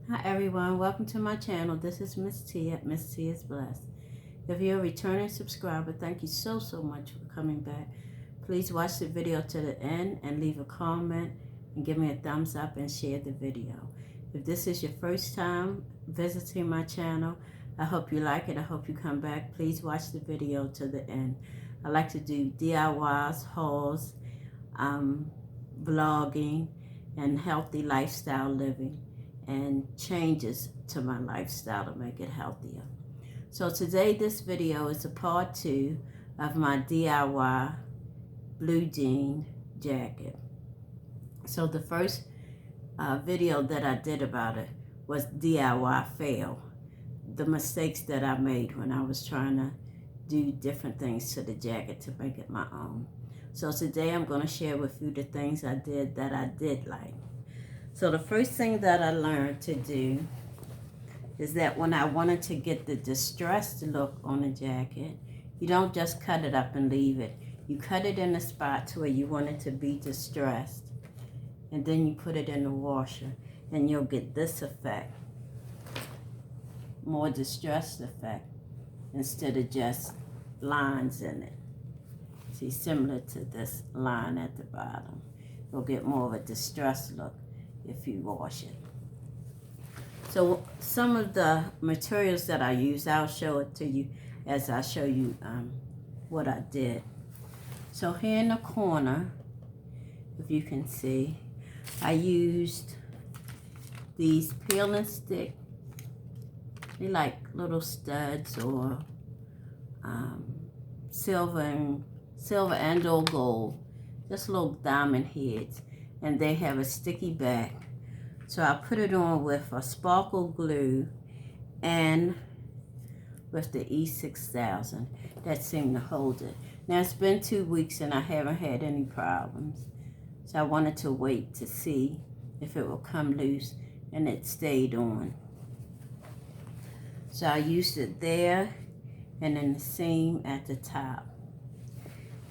Hi everyone, welcome to my channel. This is Miss T at Miss T is Blessed. If you're a returning subscriber, thank you so much for coming back. Please watch the video to the end and leave a comment and give me a thumbs up and share the video. If this is your first time visiting my channel, I hope you like it. I hope you come back. Please watch the video to the end. I like to do DIYs, hauls, vlogging, and healthy lifestyle living, and changes to my lifestyle to make it healthier. So today this video is a part 2 of my DIY blue jean jacket. So the first video that I did about it was DIY fail. The mistakes that I made when I was trying to do different things to the jacket to make it my own. So today I'm going to share with you the things I did that I did like. So the first thing that I learned to do is that when I wanted to get the distressed look on a jacket, you don't just cut it up and leave it. You cut it in a spot to where you want it to be distressed, and then you put it in the washer, and you'll get this effect, more distressed effect, instead of just lines in it. See, similar to this line at the bottom. You'll get more of a distressed look if you wash it. So some of the materials that I use, I'll show it to you as I show you what I did. So here in the corner, if you can see, I used these peel and stick. They like little studs or silver and or gold, just little diamond heads, and they have a sticky back. So I put it on with a sparkle glue and with the E6000 that seemed to hold it. Now it's been 2 weeks and I haven't had any problems, so I wanted to wait to see if it would come loose, and it stayed on. So I used it there and in the seam at the top.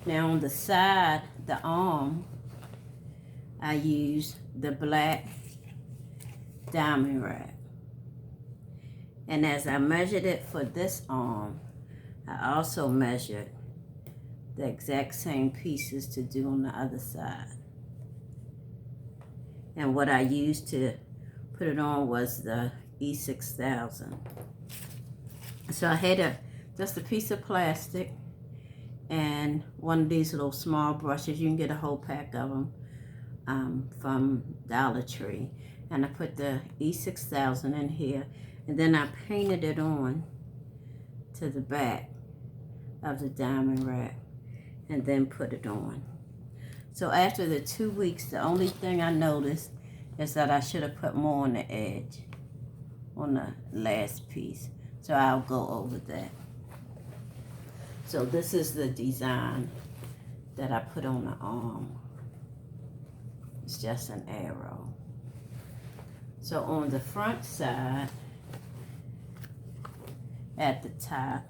Now on the side, the arm, I used the black diamond wrap. And as I measured it for this arm, I also measured the exact same pieces to do on the other side. And what I used to put it on was the E6000. So I had just a piece of plastic and one of these little small brushes. You can get a whole pack of them from Dollar Tree. And I put the E6000 in here, and then I painted it on to the back of the diamond wrap, and then put it on. So after the 2 weeks, the only thing I noticed is that I should have put more on the edge, on the last piece. So I'll go over that. So this is the design that I put on the arm. It's just an arrow. So on the front side, at the top,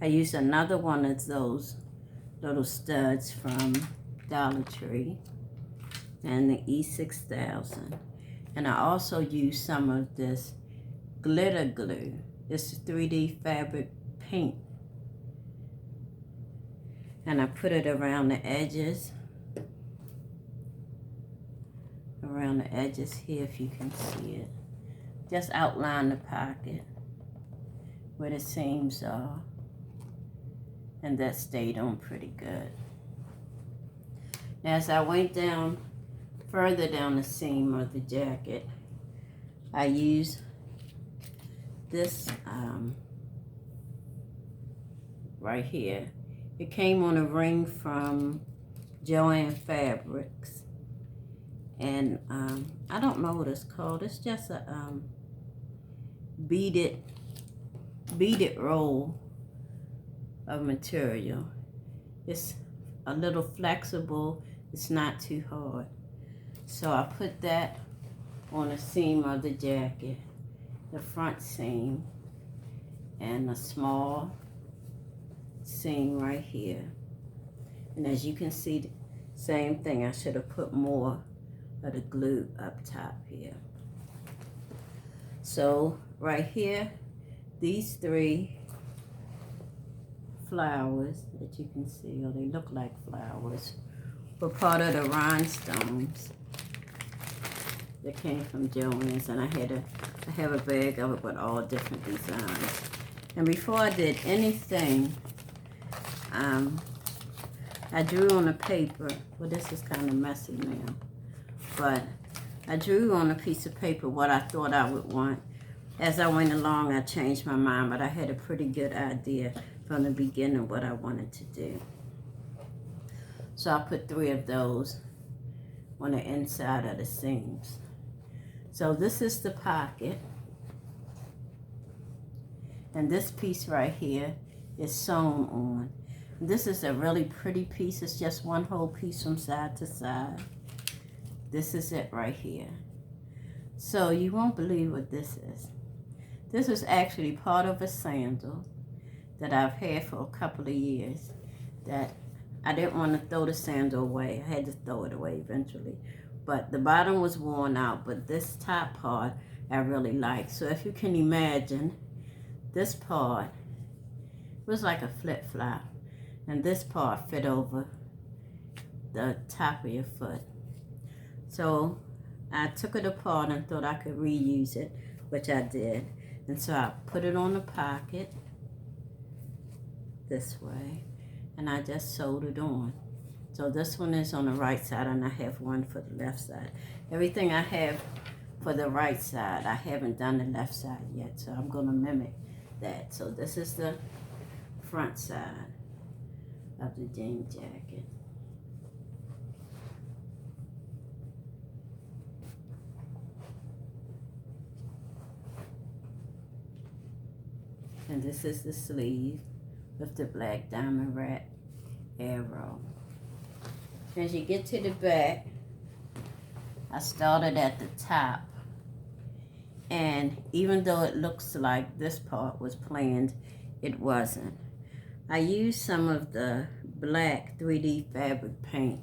I used another one of those little studs from Dollar Tree and the E6000. And I also used some of this glitter glue. It's 3D fabric paint. And I put it around the edges. Around the edges here, if you can see it. Just outline the pocket where the seams are, and that stayed on pretty good. As I went down further down the seam of the jacket, I used this right here. It came on a ring from Joann Fabrics. And I don't know what it's called. It's just a beaded roll of material. It's a little flexible. It's not too hard. So I put that on the seam of the jacket, the front seam, and a small seam right here. And as you can see, same thing. I should have put more of the glue up top here. So right here, these three flowers that you can see, or they look like flowers, were part of the rhinestones that came from Joann's, and I have a bag of it with all different designs. And before I did anything, I drew on a paper. Well, this is kind of messy now, but I drew on a piece of paper what I thought I would want. As I went along, I changed my mind, but I had a pretty good idea from the beginning what I wanted to do. So I put 3 of those on the inside of the seams. So this is the pocket, and this piece right here is sewn on. This is a really pretty piece. It's just one whole piece from side to side. This is it right here. So you won't believe what this is. This is actually part of a sandal that I've had for a couple of years that I didn't want to throw the sandal away. I had to throw it away eventually. But the bottom was worn out, but this top part I really like. So if you can imagine, this part was like a flip-flop, and this part fit over the top of your foot. So I took it apart and thought I could reuse it, which I did. And so I put it on the pocket this way, and I just sewed it on. So this one is on the right side, and I have one for the left side. Everything I have for the right side, I haven't done the left side yet, so I'm going to mimic that. So this is the front side of the jean jacket. And this is the sleeve with the black diamond wrap arrow. As you get to the back, I started at the top, and even though it looks like this part was planned, it wasn't. I used some of the black 3D fabric paint,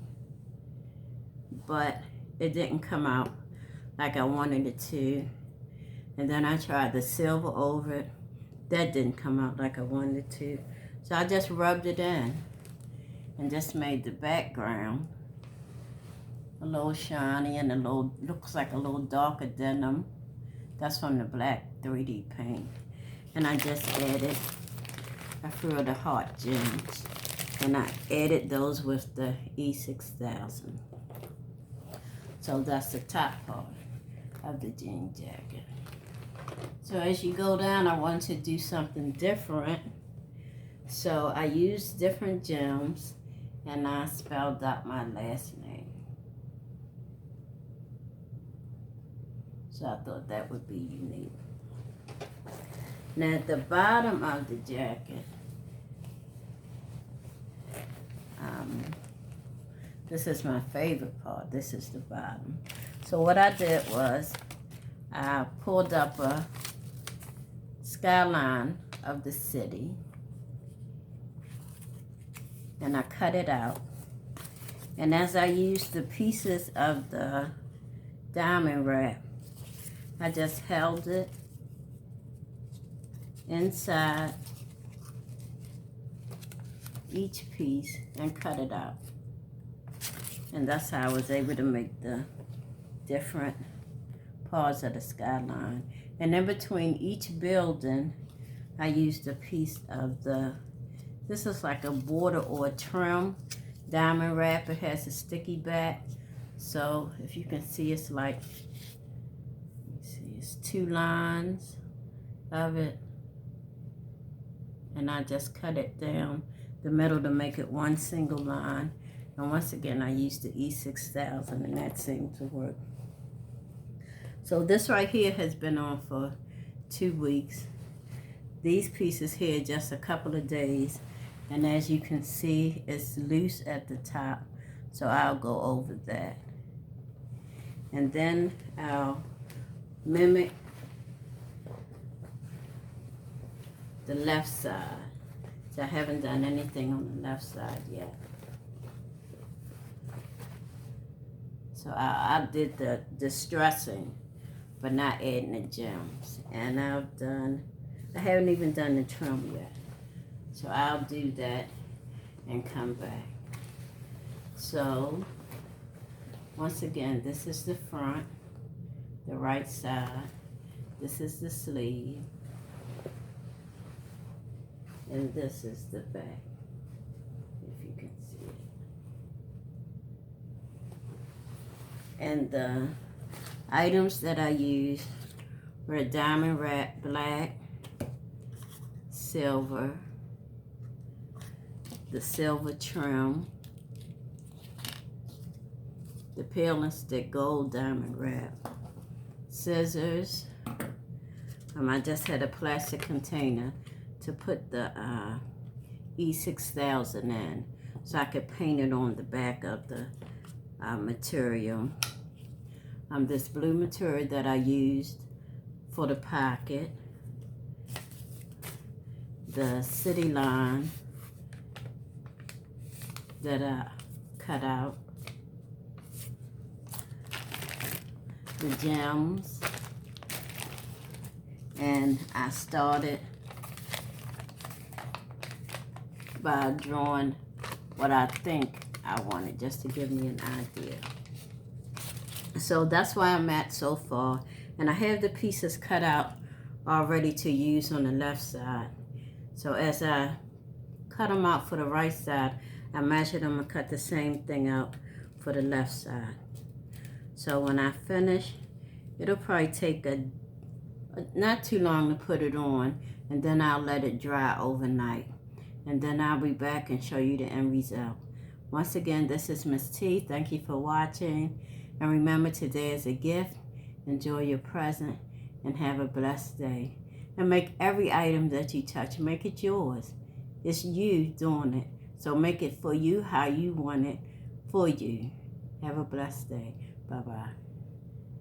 but it didn't come out like I wanted it to. And then I tried the silver over it. That didn't come out like I wanted it to. So I just rubbed it in and just made the background a little shiny and a little, looks like a little darker denim. That's from the black 3D paint. And I just added a few of the heart gems, and I added those with the E6000. So that's the top part of the jean jacket. So as you go down, I wanted to do something different. So I used different gems, and I spelled out my last name. So I thought that would be unique. Now at the bottom of the jacket, this is my favorite part. This is the bottom. So what I did was I pulled up a skyline of the city, and I cut it out. And as I used the pieces of the diamond wrap, I just held it inside each piece and cut it out. And that's how I was able to make the different parts of the skyline. And in between each building, I used a piece of the, this is like a border or a trim diamond wrap. It has a sticky back. So if you can see, it's like, it's 2 lines of it, and I just cut it down the middle to make it one single line. And once again, I used the E6000, and that seemed to work. So this right here has been on for 2 weeks. These pieces here just a couple of days, and as you can see, it's loose at the top, so I'll go over that. And then I'll mimic the left side. So I haven't done anything on the left side yet. So I did the distressing but not adding the gems. And I haven't even done the trim yet. So I'll do that and come back. So, once again, this is the front, the right side. This is the sleeve. And this is the back, if you can see it. And the items that I used were diamond wrap, black, silver, the silver trim, the peel and stick gold diamond wrap, scissors. I just had a plastic container to put the E6000 in, so I could paint it on the back of the material. This blue material that I used for the pocket, the city line that I cut out, the gems, and I started by drawing what I think I wanted, just to give me an idea. So that's where I'm at so far, and I have the pieces cut out already to use on the left side. So as I cut them out for the right side, I measured them and cut the same thing out for the left side. So when I finish, it'll probably take not too long to put it on, and then I'll let it dry overnight. And then I'll be back and show you the end result. Once again, this is Miss T. Thank you for watching. And remember, today is a gift. Enjoy your present and have a blessed day. And make every item that you touch, make it yours. It's you doing it. So make it for you how you want it for you. Have a blessed day. Bye-bye.